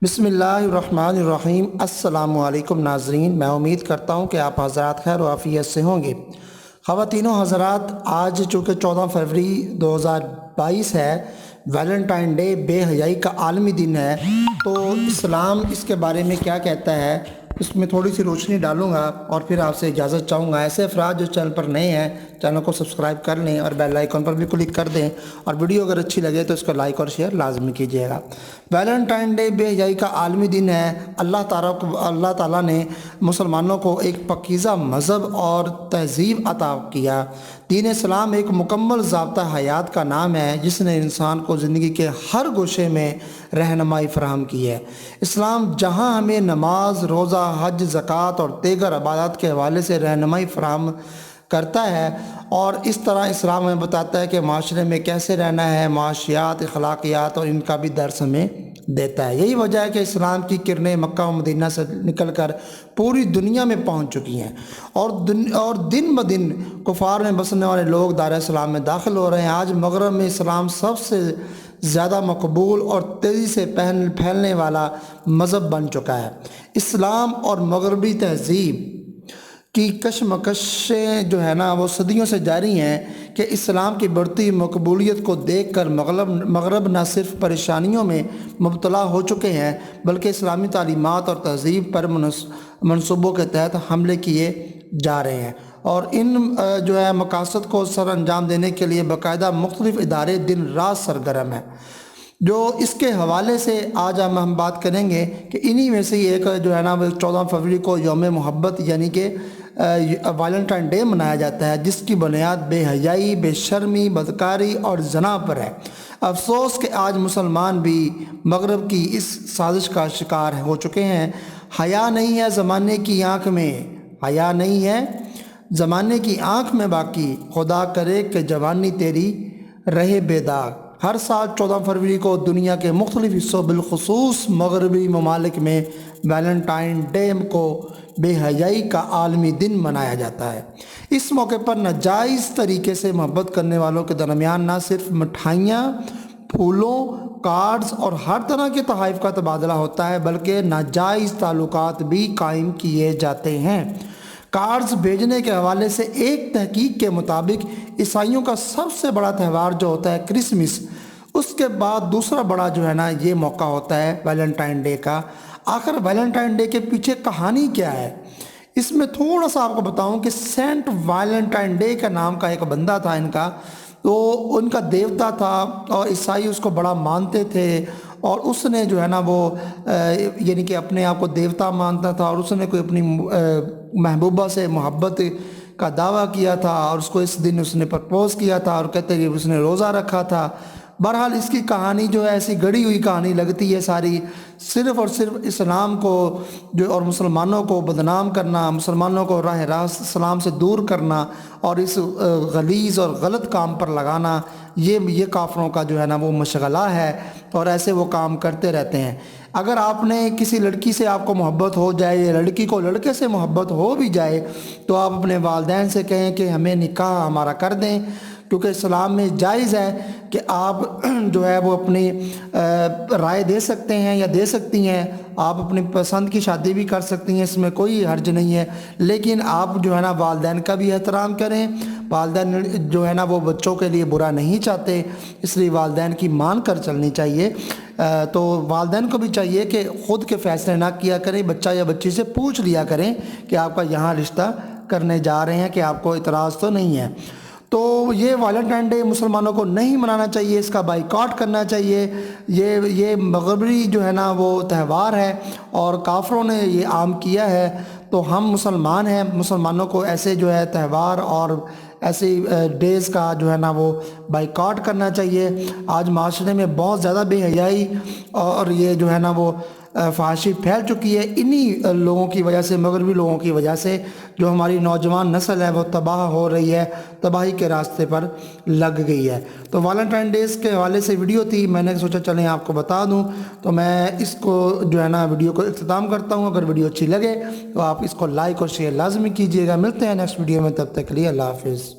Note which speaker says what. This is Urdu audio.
Speaker 1: بسم اللہ الرحمن الرحیم۔ السلام علیکم ناظرین، میں امید کرتا ہوں کہ آپ حضرات خیر و عافیت سے ہوں گے۔ خواتین و حضرات، آج چونکہ 14 فروری 2022 ہے، ویلنٹائن ڈے، بے حیائی کا عالمی دن ہے، تو اسلام اس کے بارے میں کیا کہتا ہے اس میں تھوڑی سی روشنی ڈالوں گا اور پھر آپ سے اجازت چاہوں گا۔ ایسے افراد جو چینل پر نئے ہیں چینل کو سبسکرائب کر لیں اور بیل آئیکن پر بھی کلک کر دیں، اور ویڈیو اگر اچھی لگے تو اس کو لائک اور شیئر لازمی کیجیے گا۔ ویلنٹائن ڈے بے حیائی کا عالمی دن ہے۔ اللہ تعالیٰ نے مسلمانوں کو ایک پاکیزہ مذہب اور تہذیب عطا کیا۔ دین اسلام ایک مکمل ضابطہ حیات کا نام ہے جس نے انسان کو زندگی کے ہر گوشے میں رہنمائی فراہم کی ہے۔ اسلام جہاں ہمیں نماز، روزہ، حج، زکوٰۃ اور دیگر عبادات کے حوالے سے رہنمائی فراہم کرتا ہے، اور اس طرح اسلام ہمیں بتاتا ہے کہ معاشرے میں کیسے رہنا ہے، معاشیات، اخلاقیات اور ان کا بھی درس ہمیں دیتا ہے۔ یہی وجہ ہے کہ اسلام کی کرنیں مکہ و مدینہ سے نکل کر پوری دنیا میں پہنچ چکی ہیں، اور دن بدن کفار میں بسنے والے لوگ دار اسلام میں داخل ہو رہے ہیں۔ آج مغرب میں اسلام سب سے زیادہ مقبول اور تیزی سے پھیلنے والا مذہب بن چکا ہے۔ اسلام اور مغربی تہذیب کی کشمکشیں جو ہے نا وہ صدیوں سے جاری ہیں کہ اسلام کی بڑھتی مقبولیت کو دیکھ کر مغرب نہ صرف پریشانیوں میں مبتلا ہو چکے ہیں بلکہ اسلامی تعلیمات اور تہذیب پر منصوبوں کے تحت حملے کیے جا رہے ہیں، اور ان جو ہے مقاصد کو سر انجام دینے کے لیے باقاعدہ مختلف ادارے دن رات سرگرم ہیں۔ جو اس کے حوالے سے آج ہم بات کریں گے کہ انہی میں سے ایک جو ہے نا 14 فروری کو یوم محبت یعنی کہ ویلنٹائن ڈے منایا جاتا ہے، جس کی بنیاد بے حیائی، بے شرمی، بدکاری اور زنا پر ہے۔ افسوس کہ آج مسلمان بھی مغرب کی اس سازش کا شکار ہو چکے ہیں۔ حیا نہیں ہے زمانے کی آنکھ میں، حیا نہیں ہے زمانے کی آنکھ میں باقی، خدا کرے کہ جوانی تیری رہے بے داغ۔ ہر سال 14 فروری کو دنیا کے مختلف حصوں بالخصوص مغربی ممالک میں ویلنٹائن ڈے کو بے حیائی کا عالمی دن منایا جاتا ہے۔ اس موقع پر ناجائز طریقے سے محبت کرنے والوں کے درمیان نہ صرف مٹھائیاں، پھولوں، کارڈز اور ہر طرح کے تحائف کا تبادلہ ہوتا ہے بلکہ ناجائز تعلقات بھی قائم کیے جاتے ہیں۔ کارڈز بھیجنے کے حوالے سے ایک تحقیق کے مطابق عیسائیوں کا سب سے بڑا تہوار جو ہوتا ہے کرسمس، اس کے بعد دوسرا بڑا جو ہے نا یہ موقع ہوتا ہے ویلنٹائن ڈے کا۔ آخر ویلنٹائن ڈے کے پیچھے کہانی کیا ہے؟ اس میں تھوڑا سا آپ کو بتاؤں کہ سینٹ ویلنٹائن ڈے کا نام کا ایک بندہ تھا ان کا، تو ان کا دیوتا تھا اور عیسائی اس کو بڑا مانتے تھے، اور اس نے جو ہے نا وہ یعنی کہ اپنے آپ کو دیوتا مانتا تھا، اور اس نے کوئی اپنی محبوبہ سے محبت کا دعویٰ کیا تھا، اور اس کو اس دن اس نے پرپوز کیا تھا، اور کہتے ہیں کہ اس نے روزہ رکھا تھا۔ بہرحال اس کی کہانی جو ہے ایسی گڑی ہوئی کہانی لگتی ہے ساری، صرف اور صرف اسلام کو جو اور مسلمانوں کو بدنام کرنا، مسلمانوں کو راہ راست اسلام سے دور کرنا اور اس غلیظ اور غلط کام پر لگانا، یہ کافروں کا جو ہے نا وہ مشغلہ ہے، اور ایسے وہ کام کرتے رہتے ہیں۔ اگر آپ نے کسی لڑکی سے آپ کو محبت ہو جائے یا لڑکی کو لڑکے سے محبت ہو بھی جائے تو آپ اپنے والدین سے کہیں کہ ہمیں نکاح ہمارا کر دیں، کیونکہ اسلام میں جائز ہے کہ آپ جو ہے وہ اپنی رائے دے سکتے ہیں یا دے سکتی ہیں، آپ اپنی پسند کی شادی بھی کر سکتی ہیں، اس میں کوئی حرج نہیں ہے، لیکن آپ جو ہے نا والدین کا بھی احترام کریں۔ والدین جو ہے نا وہ بچوں کے لیے برا نہیں چاہتے، اس لیے والدین کی مان کر چلنی چاہیے۔ تو والدین کو بھی چاہیے کہ خود کے فیصلے نہ کیا کریں، بچہ یا بچی سے پوچھ لیا کریں کہ آپ کا یہاں رشتہ کرنے جا رہے ہیں کہ آپ کو اعتراض تو نہیں ہے۔ تو یہ ویلنٹائن ڈے مسلمانوں کو نہیں منانا چاہیے، اس کا بائیکاٹ کرنا چاہیے۔ یہ مغربی جو ہے نا وہ تہوار ہے اور کافروں نے یہ عام کیا ہے، تو ہم مسلمان ہیں، مسلمانوں کو ایسے جو ہے تہوار اور ایسے ڈیز کا جو ہے نا وہ بائیکاٹ کرنا چاہیے۔ آج معاشرے میں بہت زیادہ بے حیائی اور یہ جو ہے نا وہ فحاشی پھیل چکی ہے، انہی لوگوں کی وجہ سے، مغربی لوگوں کی وجہ سے، جو ہماری نوجوان نسل ہے وہ تباہ ہو رہی ہے، تباہی کے راستے پر لگ گئی ہے۔ تو ویلنٹائن ڈیز کے حوالے سے ویڈیو تھی، میں نے سوچا چلیں آپ کو بتا دوں، تو میں اس کو جو ہے نا ویڈیو کو اختتام کرتا ہوں۔ اگر ویڈیو اچھی لگے تو آپ اس کو لائک اور شیئر لازمی کیجیے گا۔ ملتے ہیں نیکسٹ ویڈیو میں، تب تک کے لیے اللہ حافظ۔